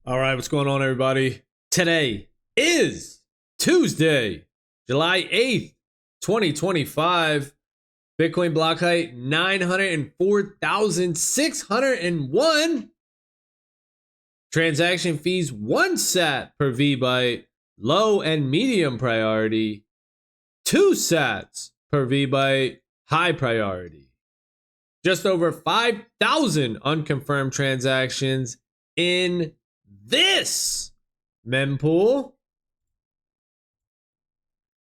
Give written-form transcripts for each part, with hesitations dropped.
All right, what's going on, everybody? Today is Tuesday, July 8th, 2025. Bitcoin block height 904,601. Transaction fees 1 sat per VByte, low and medium priority. 2 sats per VByte, high priority. Just over 5,000 unconfirmed transactions in this mempool.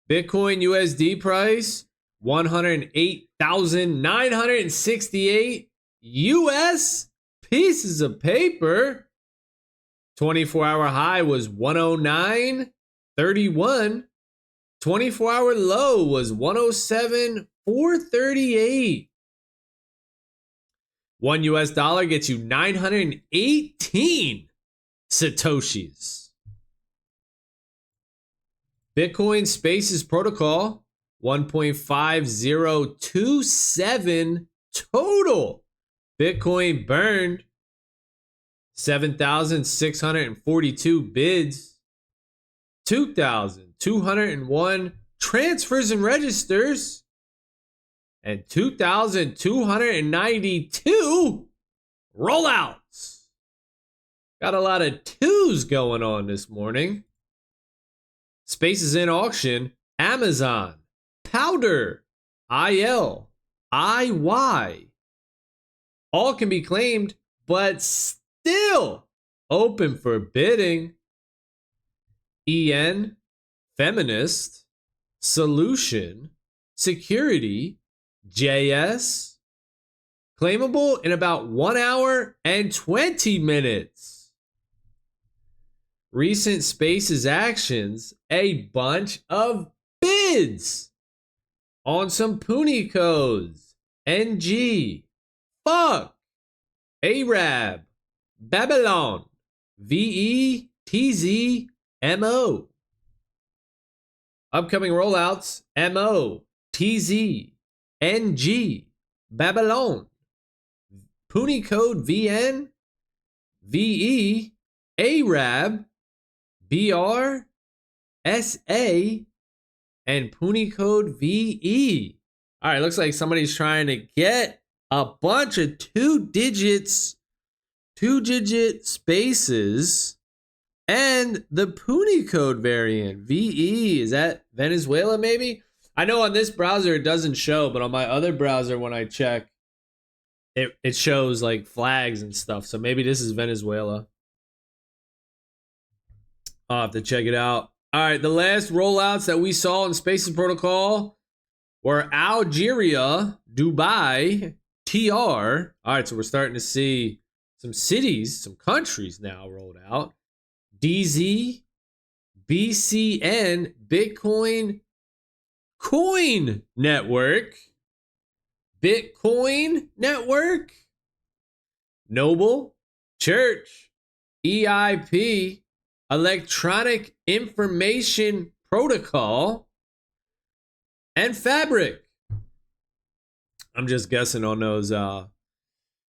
Bitcoin USD price 108,968 US pieces of paper. 24-hour high was 109.31. 24-hour low was 107.438. $1 gets you 918 Satoshis. Bitcoin Spaces Protocol 1.5027 total. Bitcoin burned 7,642 bids. 2,201 transfers and registers. And 2,292 rollouts. Got a lot of twos going on this morning. Spaces in auction, Amazon, Powder, IL, IY. All can be claimed, but still open for bidding. EN, Feminist, Solution, Security, JS. Claimable in about 1 hour and 20 minutes. Recent Spaces actions, a bunch of bids on some Puni codes, NG, Fuck, Arab, Babylon, VE, TZ, MO. Upcoming rollouts, MO, TZ, NG, Babylon, Puni code VN, VE, Arab, BR, SA, and Puni code VE. All right, looks like somebody's trying to get a bunch of two-digit spaces and the Puni code variant. VE, is that Venezuela maybe? I know on this browser it doesn't show, but on my other browser when I check, it shows like flags and stuff. So maybe this is Venezuela. I'll have to check it out. All right, the last rollouts that we saw in Spaces Protocol were Algeria, Dubai, TR. All right, so we're starting to see some cities, some countries now rolled out. DZ, BCN, Bitcoin Coin Network, Bitcoin Network, Noble, Church, EIP, Electronic Information Protocol, and Fabric. I'm just guessing on those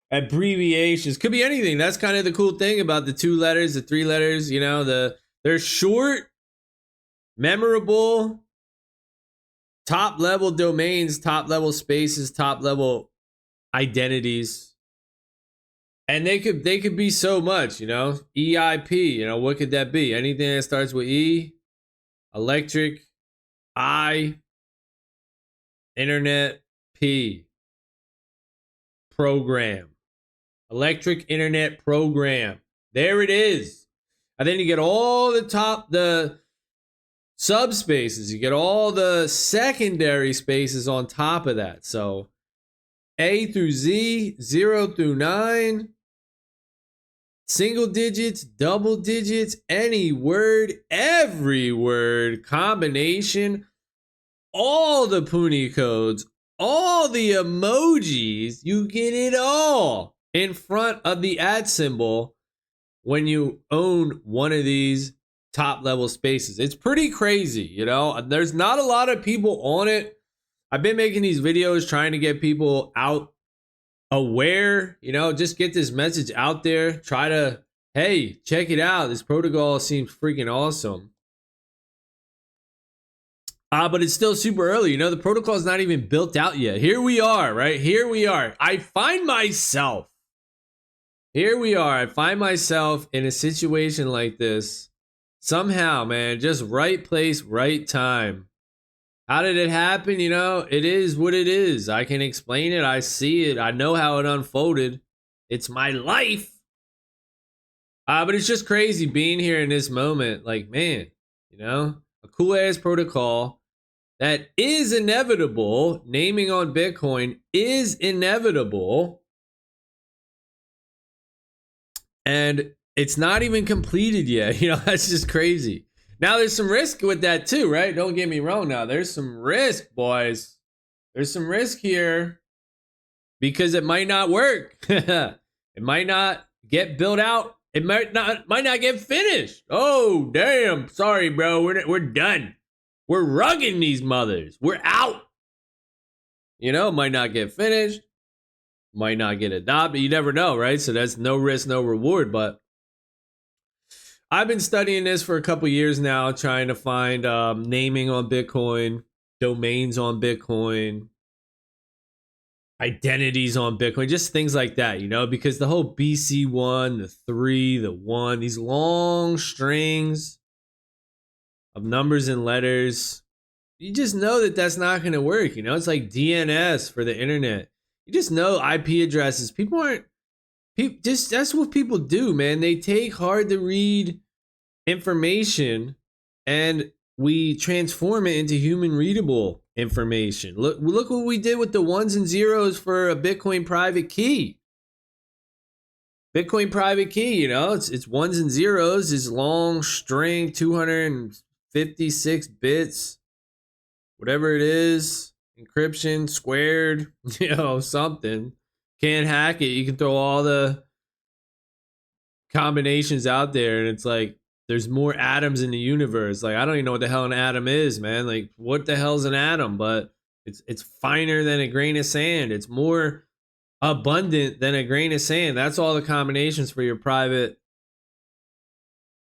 abbreviations. Could be anything. That's kind of the cool thing about the 2 letters, the 3 letters, you know, they're short, memorable, top level domains, top level spaces, top level identities. And they could be so much, you know. EIP, you know, what could that be? Anything that starts with E, electric, I, internet, P, program. Electric internet program. There it is. And then you get all the subspaces. You get all the secondary spaces on top of that. So A through Z, 0 through 9. Single digits, double digits, any word, every word, combination, all the Puni codes, all the emojis, you get it all in front of the @ symbol when you own one of these top level spaces. It's pretty crazy, you know? There's not a lot of people on it. I've been making these videos trying to get people out aware, you know, just get this message out there. Try to hey, check it out. This protocol seems freaking awesome. But it's still super early. The protocol is not even built out yet. Here we are, right? Here we are. I find myself in a situation like this. Somehow, man, just right place, right time. How did it happen? It is what it is. I can explain it. I see it. I know how it unfolded. It's my life. But it's just crazy being here in this moment. Like, man, a cool ass protocol that is inevitable. Naming on Bitcoin is inevitable. And it's not even completed yet. That's just crazy. Now, there's some risk with that too, right? Don't get me wrong. Now, there's some risk, boys. There's some risk here because it might not work. It might not get built out. It might not get finished. Oh, damn. Sorry, bro. We're done. We're rugging these mothers. We're out. Might not get finished. Might not get adopted. You never know, right? So that's no risk, no reward. But I've been studying this for a couple years now, trying to find naming on Bitcoin, domains on Bitcoin, identities on Bitcoin, just things like that, because the whole BC1, the 3, the 1, these long strings of numbers and letters, you just know that that's not going to work. It's like DNS for the internet. You just know IP addresses. That's what people do, man. They take hard to read information and we transform it into human readable information. Look what we did with the ones and zeros for a Bitcoin private key. Bitcoin private key, it's ones and zeros, is long string, 256 bits, whatever it is, encryption, squared, something. Can't hack it. You can throw all the combinations out there and it's like there's more atoms in the universe. Like, I don't even know what the hell an atom is, man. Like, what the hell's an atom? But it's finer than a grain of sand. It's more abundant than a grain of sand. That's all the combinations for your private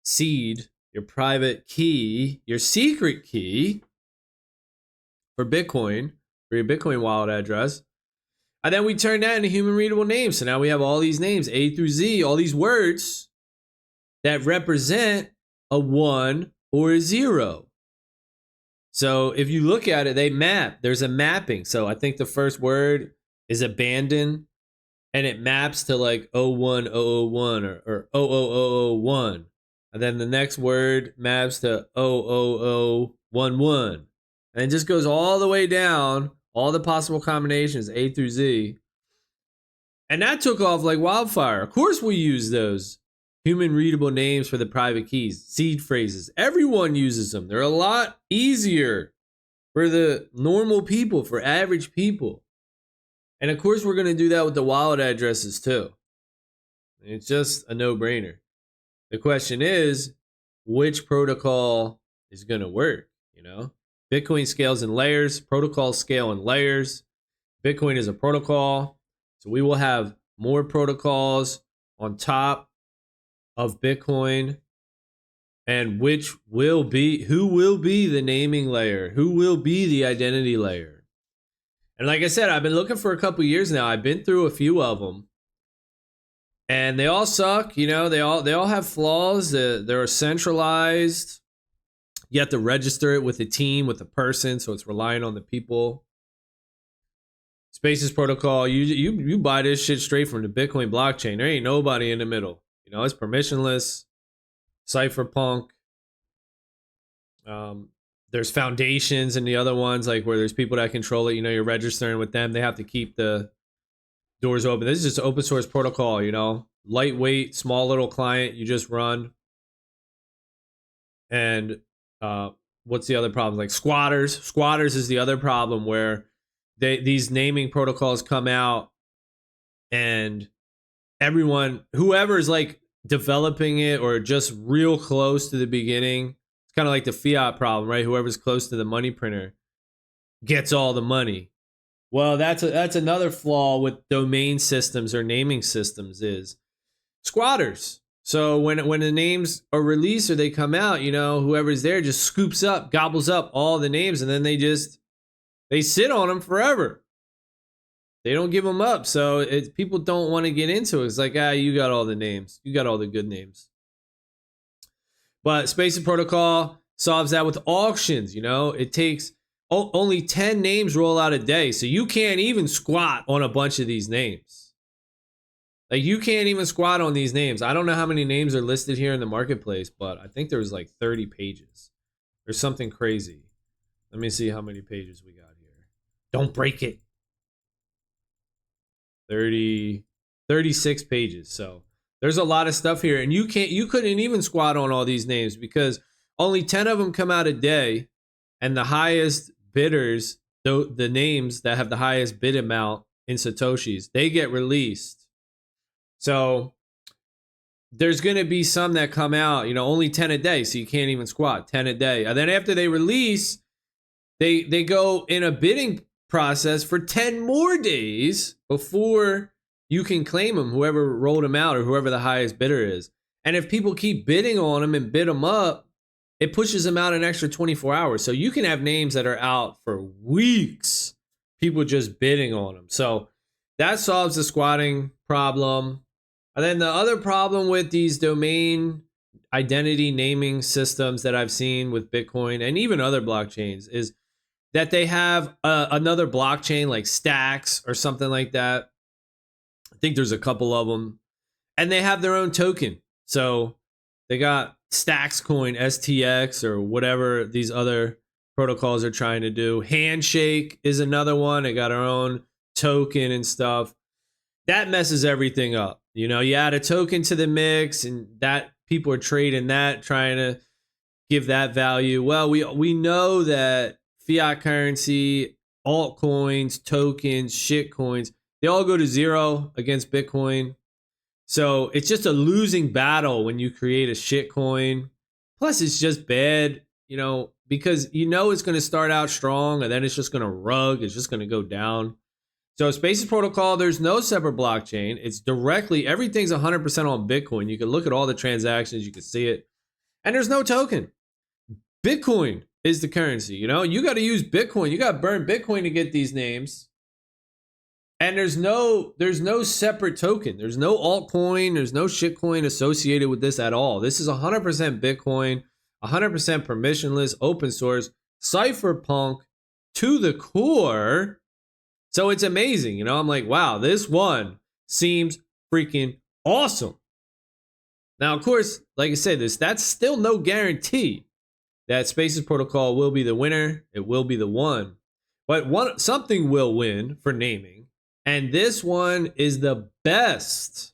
seed, your private key, your secret key for Bitcoin, for your Bitcoin wallet address. And then we turn that into human readable names. So now we have all these names, A through Z, all these words that represent a 1 or a 0. So if you look at it, they map. There's a mapping. So I think the first word is abandon, and it maps to like 01001 or 00001. And then the next word maps to 00011. And it just goes all the way down, all the possible combinations, A through Z. And that took off like wildfire. Of course we use those human readable names for the private keys, seed phrases. Everyone uses them. They're a lot easier for the normal people, for average people. And of course, we're going to do that with the wallet addresses too. It's just a no-brainer. The question is, which protocol is going to work? Bitcoin scales in layers. Protocols scale in layers. Bitcoin is a protocol. So we will have more protocols on top of Bitcoin, and who will be the naming layer? Who will be the identity layer? And like I said, I've been looking for a couple years now. I've been through a few of them, and they all suck. They all have flaws. They're centralized. You have to register it with a team, with a person, so it's relying on the people. Spaces protocol, you buy this shit straight from the Bitcoin blockchain. There ain't nobody in the middle. It's permissionless, cypherpunk. There's foundations and the other ones, like where there's people that control it. You're registering with them. They have to keep the doors open. This is just open source protocol, lightweight, small little client. You just run. And what's the other problem? Like squatters. Squatters is the other problem where these naming protocols come out and whoever's like developing it or just real close to the beginning, it's kind of like the fiat problem, right? Whoever's close to the money printer gets all the money. Well, that's another flaw with domain systems or naming systems is squatters. So when the names are released or they come out, you know, whoever's there just scoops up, gobbles up all the names, and then they sit on them forever. They don't give them up. So people don't want to get into it. It's like, you got all the names. You got all the good names. But Spaces Protocol solves that with auctions. You know, it takes only 10 names roll out a day. So you can't even squat on a bunch of these names. Like, you can't even squat on these names. I don't know how many names are listed here in the marketplace, but I think there's like 30 pages. There's something crazy. Let me see how many pages we got here. Don't break it. 36 pages. So there's a lot of stuff here, and you couldn't even squat on all these names because only 10 of them come out a day, and the highest bidders, the names that have the highest bid amount in Satoshis, they get released. So there's going to be some that come out, you know, only 10 a day, so you can't even squat 10 a day. And then after they release, they go in a bidding process for 10 more days before you can claim them, whoever rolled them out or whoever the highest bidder is. And if people keep bidding on them and bid them up, it pushes them out an extra 24 hours. So you can have names that are out for weeks, people just bidding on them. So that solves the squatting problem. And then the other problem with these domain identity naming systems that I've seen with Bitcoin and even other blockchains is that they have another blockchain like Stacks or something like that. I think there's a couple of them. And they have their own token. So they got Stacks Coin, STX, or whatever these other protocols are trying to do. Handshake is another one. They got our own token and stuff. That messes everything up. You know, you add a token to the mix, and that people are trading that, trying to give that value. Well, we know that fiat currency, altcoins, tokens, shitcoins, they all go to zero against Bitcoin. So it's just a losing battle when you create a shitcoin. Plus, it's just bad, you know, because you know it's going to start out strong and then it's just going to rug. It's just going to go down. So Spaces Protocol, there's no separate blockchain. It's directly, everything's 100% on Bitcoin. You can look at all the transactions, you can see it. And there's no token. Bitcoin is the currency, you know? You got to use Bitcoin. You got to burn Bitcoin to get these names. And there's no separate token. There's no altcoin. There's no shitcoin associated with this at all. This is 100% Bitcoin, 100% permissionless, open source, cypherpunk to the core. So it's amazing, you know? I'm like, wow, this one seems freaking awesome. Now, of course, like I said, that's still no guarantee that Spaces Protocol will be the winner. It will be the one. But something will win for naming. And this one is the best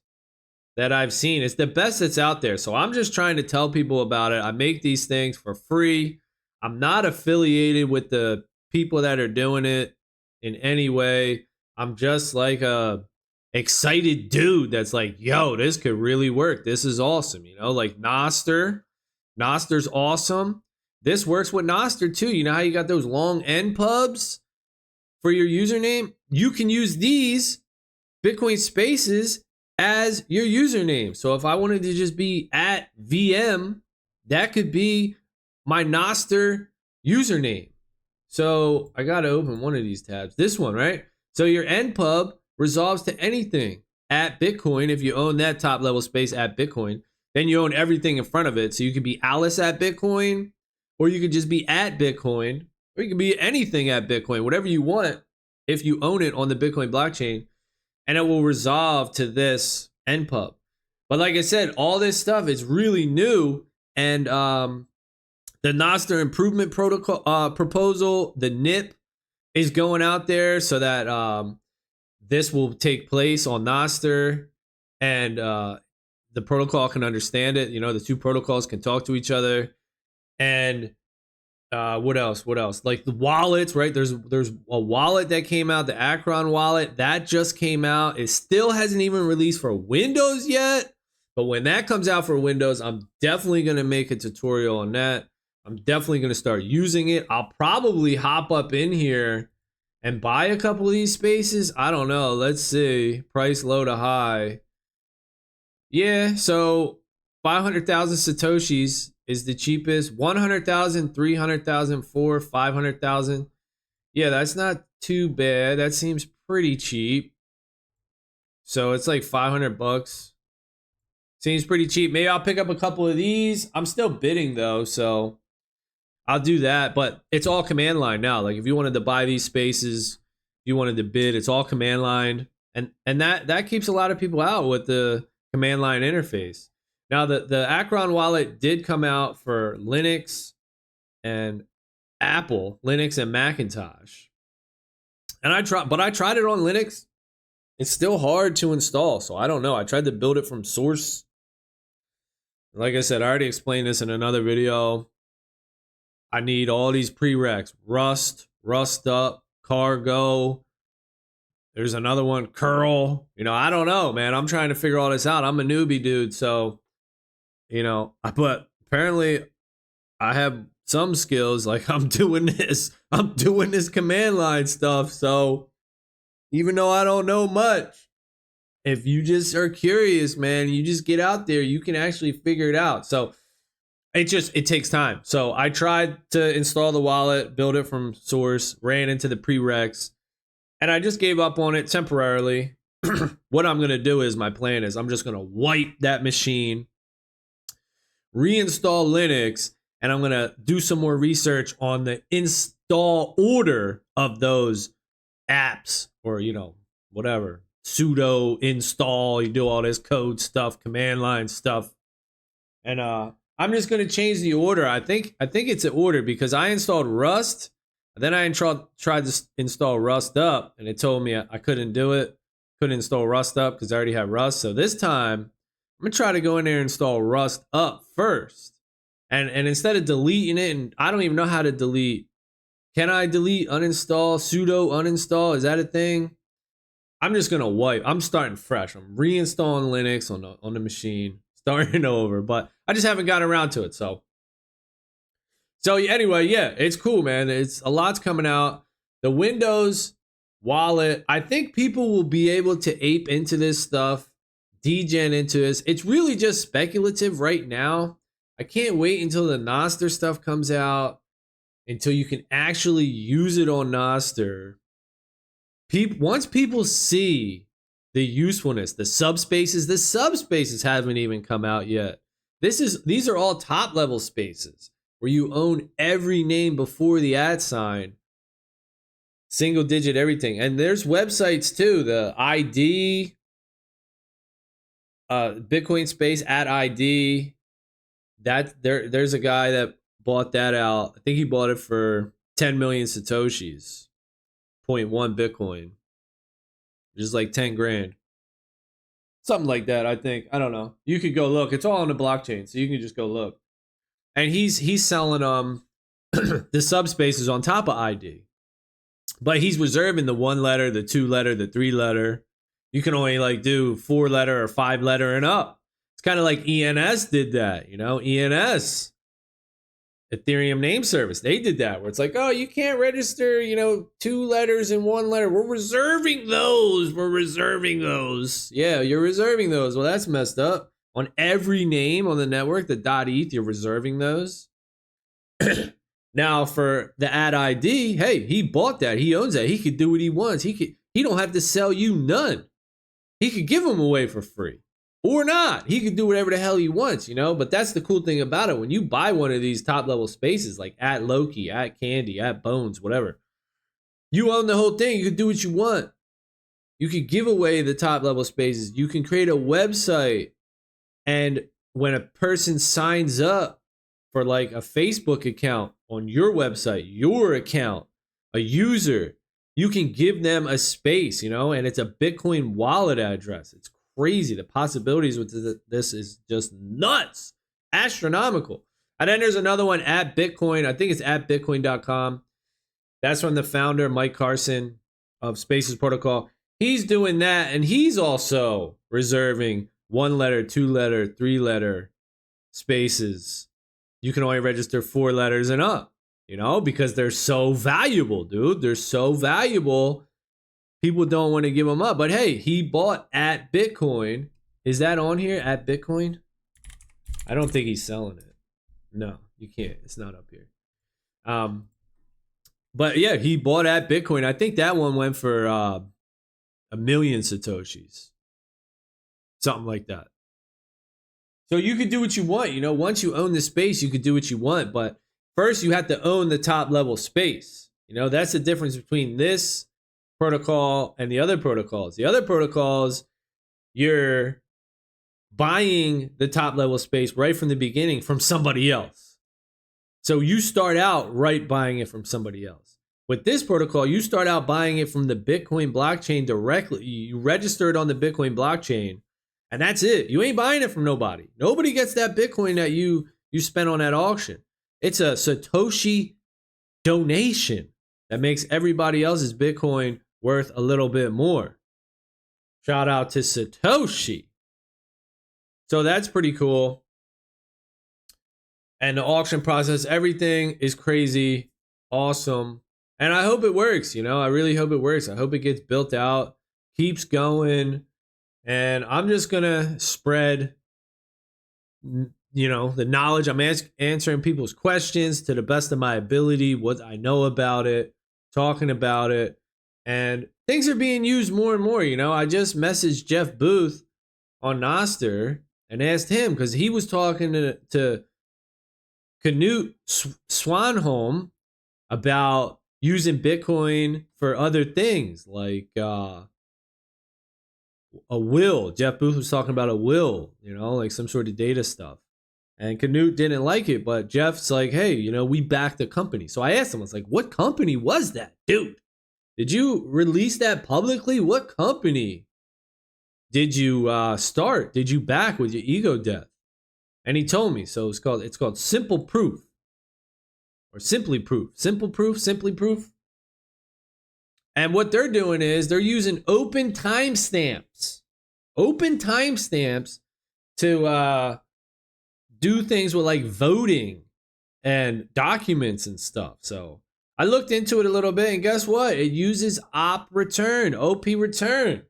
that I've seen. It's the best that's out there. So I'm just trying to tell people about it. I make these things for free. I'm not affiliated with the people that are doing it in any way. I'm just like a excited dude that's like, yo, this could really work. This is awesome. You know, like Nostr. Nostr's awesome. This works with Nostr too. You know how you got those long end pubs for your username? You can use these Bitcoin Spaces as your username. So if I wanted to just be at VM, that could be my Nostr username. So I got to open one of these tabs. This one, right? So your npub resolves to anything at Bitcoin. If you own that top level space at Bitcoin, then you own everything in front of it. So you could be Alice at Bitcoin, or you could just be at Bitcoin, or you can be anything at Bitcoin, whatever you want, if you own it on the Bitcoin blockchain, and it will resolve to this npub. But like I said, all this stuff is really new, and the Nostr improvement protocol proposal, the NIP, is going out there so that this will take place on Nostr, and the protocol can understand it. You know, the two protocols can talk to each other. And what else? Like the wallets, right? There's a wallet that came out, the Akron wallet, that just came out. It still hasn't even released for Windows yet. But when that comes out for Windows, I'm definitely going to make a tutorial on that. I'm definitely going to start using it. I'll probably hop up in here and buy a couple of these spaces. I don't know. Let's see. Price low to high. Yeah, so 500,000 Satoshis is the cheapest. 100,000, 300,000, 4, 500,000. Yeah, that's not too bad. That seems pretty cheap. So it's like 500 bucks. Seems pretty cheap. Maybe I'll pick up a couple of these. I'm still bidding though, so I'll do that. But it's all command line now. Like if you wanted to buy these spaces, if you wanted to bid, it's all command line. And that keeps a lot of people out with the command line interface. Now the Akron wallet did come out for Linux and Apple, Linux and Macintosh. And I tried it on Linux. It's still hard to install, so I don't know. I tried to build it from source. Like I said, I already explained this in another video. I need all these prereqs. Rust, Rust Up, Cargo. There's another one, Curl. You know, I don't know, man. I'm trying to figure all this out. I'm a newbie, dude. So, you know, but apparently I have some skills. Like I'm doing this command line stuff. So even though I don't know much, if you just are curious, man, you just get out there, you can actually figure it out. So it takes time. So I tried to install the wallet, build it from source, ran into the prereqs, and I just gave up on it temporarily. What I'm going to do is, my plan is I'm just going to wipe that machine, reinstall Linux, and I'm going to do some more research on the install order of those apps, or, you know, whatever, sudo install, you do all this code stuff, command line stuff. And I'm just going to change the order. I think it's an order because I installed Rust, and then I tried to install Rust Up, and it told me I couldn't do it. Couldn't install Rust Up because I already have Rust. So this time I'm going to try to go in there and install Rust Up first. And instead of deleting it, and I don't even know how to delete. Can I delete, uninstall, sudo uninstall? Is that a thing? I'm just gonna wipe. I'm starting fresh. I'm reinstalling Linux on the machine, starting over. But I just haven't gotten around to it. So anyway, yeah, it's cool, man. It's a lot's coming out. The Windows wallet. I think people will be able to ape into this stuff, degen into this. It's really just speculative right now. I can't wait until the Nostr stuff comes out, until you can actually use it on Nostr. Once people see the usefulness, the subspaces haven't even come out yet. These are all top level spaces where you own every name before the @ sign, single digit everything. And there's websites too, the ID, Bitcoin space @ID. That there's a guy that bought that out. I think he bought it for 10 million Satoshis, 0.1 Bitcoin, which is like 10 grand. Something like that, I think. I don't know. You could go look. It's all on the blockchain, so you can just go look. And he's selling the subspaces on top of ID. But he's reserving the 1 letter, the 2 letter, the 3 letter. You can only like do 4 letter or 5 letter and up. It's kind of like ENS did that, you know? ENS, Ethereum name service, they did that, where it's like, oh, you can't register, you know, 2 letters and 1 letter. We're reserving those. Yeah, you're reserving those. Well, that's messed up. On every name on the network, the .eth, you're reserving those. Now for the @ID, hey, he bought that. He owns that. He could do what he wants. He don't have to sell you none. He could give them away for free. Or not. He can do whatever the hell he wants, you know? But that's the cool thing about it. When you buy one of these top level spaces, like @Loki, @Candy, @Bones, whatever, you own the whole thing. You can do what you want. You can give away the top level spaces. You can create a website. And when a person signs up for like a Facebook account on your website, your account, a user, you can give them a space, you know? And it's a Bitcoin wallet address. It's crazy. The possibilities with this is just nuts, astronomical. And then there's another one @Bitcoin. I think it's @Bitcoin.com. That's from the founder, Mike Carson of Spaces Protocol. He's doing that, and he's also reserving 1 letter, 2 letter, 3 letter spaces. You can only register 4 letters and up, you know, because they're so valuable, dude. They're so valuable. People don't want to give them up. But hey, he bought @Bitcoin. Is that on here? @Bitcoin? I don't think he's selling it. No, you can't. It's not up here. But yeah, he bought at Bitcoin. I think that one went for 1,000,000 Satoshis. Something like that. So you could do what you want. You know, once you own the space, you could do what you want. But first, you have to own the top level space. You know, that's the difference between this protocol and the other protocols. The other protocols, you're buying the top level space right from the beginning from somebody else. So you start out right buying it from somebody else. With this protocol, you start out buying it from the Bitcoin blockchain directly. You register it on the Bitcoin blockchain, and that's it. You ain't buying it from nobody. Nobody gets that Bitcoin that you spent on that auction. It's a Satoshi donation that makes everybody else's Bitcoin worth a little bit more. Shout out to Satoshi. So that's pretty cool. And the auction process, everything is crazy, awesome. And I hope it works, you know, I really hope it works. I hope it gets built out, keeps going. And I'm just going to spread, you know, the knowledge. I'm answering people's questions to the best of my ability, what I know about it, talking about it. And things are being used more and more, you know. I just messaged Jeff Booth on Nostr and asked him, because he was talking to Knut Swanholm about using Bitcoin for other things, like a will. Jeff Booth was talking about a will, you know, like some sort of data stuff. And Knut didn't like it, but Jeff's like, hey, you know, we backed the company. So I asked him, I was like, what company was that, dude? Did you release that publicly? What company did you start? Did you back with your ego death? And he told me. So it's called Simple Proof, or Simply Proof. Simple Proof, Simply Proof. And what they're doing is they're using open timestamps. Open timestamps to do things with like voting and documents and stuff. So I looked into it a little bit, and guess what? It uses op return, OP return.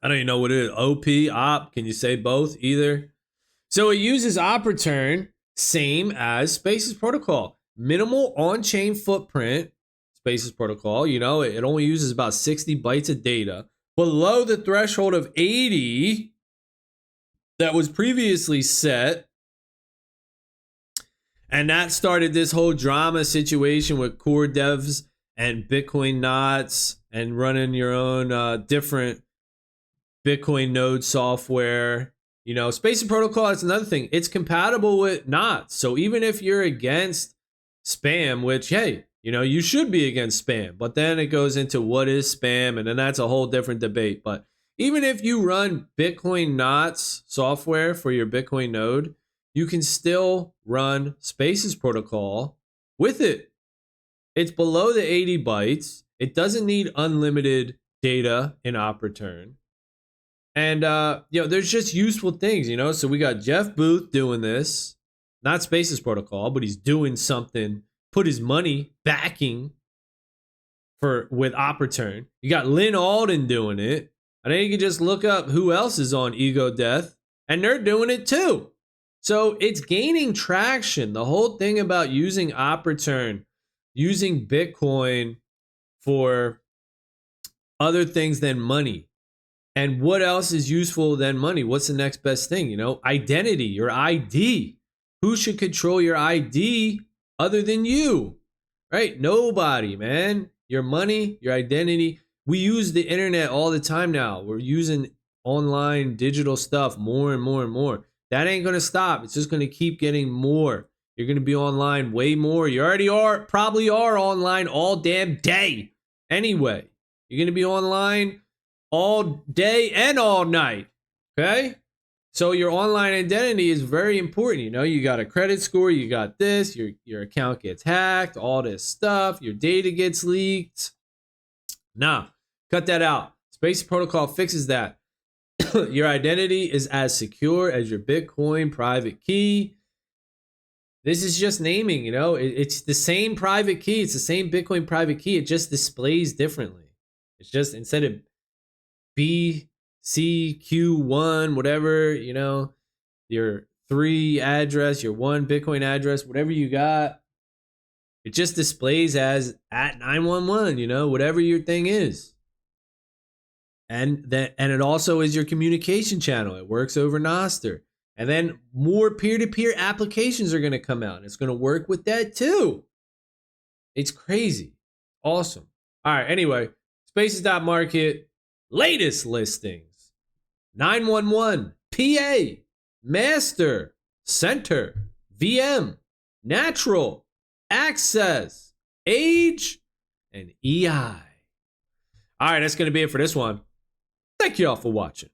I don't even know what it is. OP, op, can you say both? Either. So it uses op return, same as Spaces Protocol. Minimal on-chain footprint, Spaces Protocol. You know, it only uses about 60 bytes of data. Below the threshold of 80 that was previously set. And that started this whole drama situation with core devs and Bitcoin knots and running your own different Bitcoin node software. You know, Spaces Protocol, that's another thing. It's compatible with knots. So even if you're against spam, which, hey, you know, you should be against spam. But then it goes into what is spam, and then that's a whole different debate. But even if you run Bitcoin knots software for your Bitcoin node, you can still run Spaces Protocol with it. It's below the 80 bytes. It doesn't need unlimited data in op return. And, you know, there's just useful things, you know. So we got Jeff Booth doing this, not Spaces Protocol, but he's doing something, put his money backing with op return. You got Lynn Alden doing it. And then you can just look up who else is on Ego Death, and they're doing it too. So it's gaining traction. The whole thing about using op return, using Bitcoin for other things than money. And what else is useful than money? What's the next best thing? You know, identity, your ID. Who should control your ID other than you? Right? Nobody, man. Your money, your identity. We use the internet all the time now. We're using online digital stuff more and more and more. That ain't going to stop. It's just going to keep getting more. You're going to be online way more. You already probably are online all damn day. Anyway, you're going to be online all day and all night. Okay? So your online identity is very important. You know, you got a credit score, you got this, your account gets hacked, all this stuff, your data gets leaked. Nah, cut that out. Spaces Protocol fixes that. Your identity is as secure as your Bitcoin private key. This is just naming, you know, it's the same private key. It's the same Bitcoin private key. It just displays differently. It's just, instead of BCQ1, whatever, you know, your 3 address, your 1 Bitcoin address, whatever you got. It just displays as at 911, you know, whatever your thing is. And it also is your communication channel. It works over Nostr. And then more peer-to-peer applications are going to come out. And it's going to work with that too. It's crazy. Awesome. All right. Anyway, spaces.market, latest listings. 911, PA, master, center, VM, natural, access, age, and EI. All right. That's going to be it for this one. Thank you all for watching.